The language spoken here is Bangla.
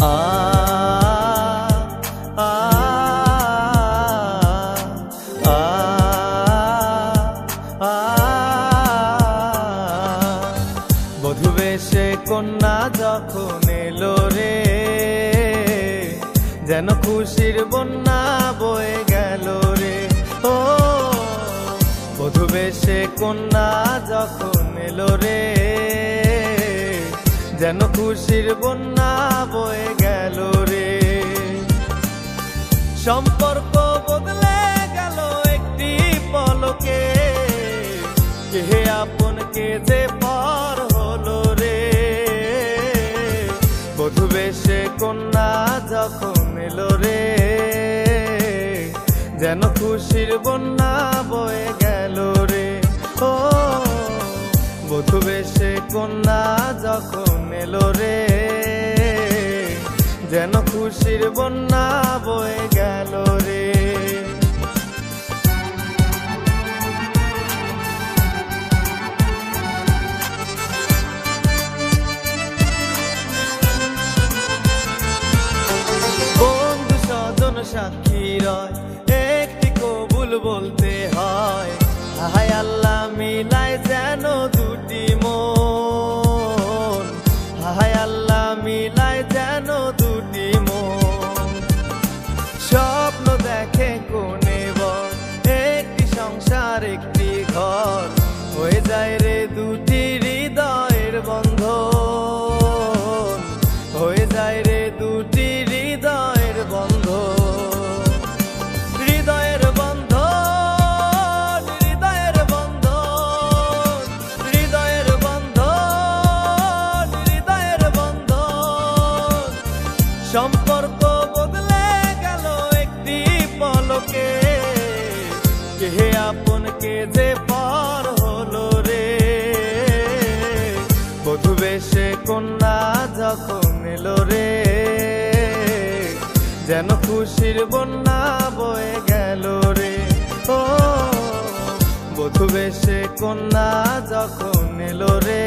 আ আ আ আ বধূ বেশে কন্যা যখন এলো রে, যেন খুশির বন্যা বয়ে গেল রে। ও বধূ বেশে কন্যা যখন এলো রে, যেন খুশির বন্যা বয়ে গেল রে। সম্পর্ক বদলে গেল একটি পলকে, কে আপন কে যে পর হলো রে। বধূ বেশে কন্যা যখন এলো রে, যেন খুশির বন্যা বয়ে গেল রে। ও বধূ বেশে কন্যা যখন এলো রে, যেন খুশির বন্যা বয়ে গেল রে। বন্ধু স্বজন সাক্ষী রয়, একটি কবুল বলতে হয়। হায় আল্লাহ মিলায় যেন দুটি মন, হায় আল্লাহ মিলায় যেন দুটি মন। স্বপ্ন দেখে কোনে বর, একটি সংসার একটি ঘর, হয়ে যায় রে দুটি হৃদয়ের বন্ধন, হয়ে যায় রে দুটি হৃদয়ের বন্ধন। হৃদয়ের বন্ধন, হৃদয়ের বন্ধন, হৃদয়ের বন্ধন, হৃদয়ের বন্ধন। সম্পর্ক বদলে গেল একটি পলকে, কে আপন কে যে পর হলো রে। বধূ বেশে কন্যা যখন এলো রে, যেন খুশির বন্যা বয়ে গেল রে। ও বধূ বেশে কন্যা যখন এলো রে,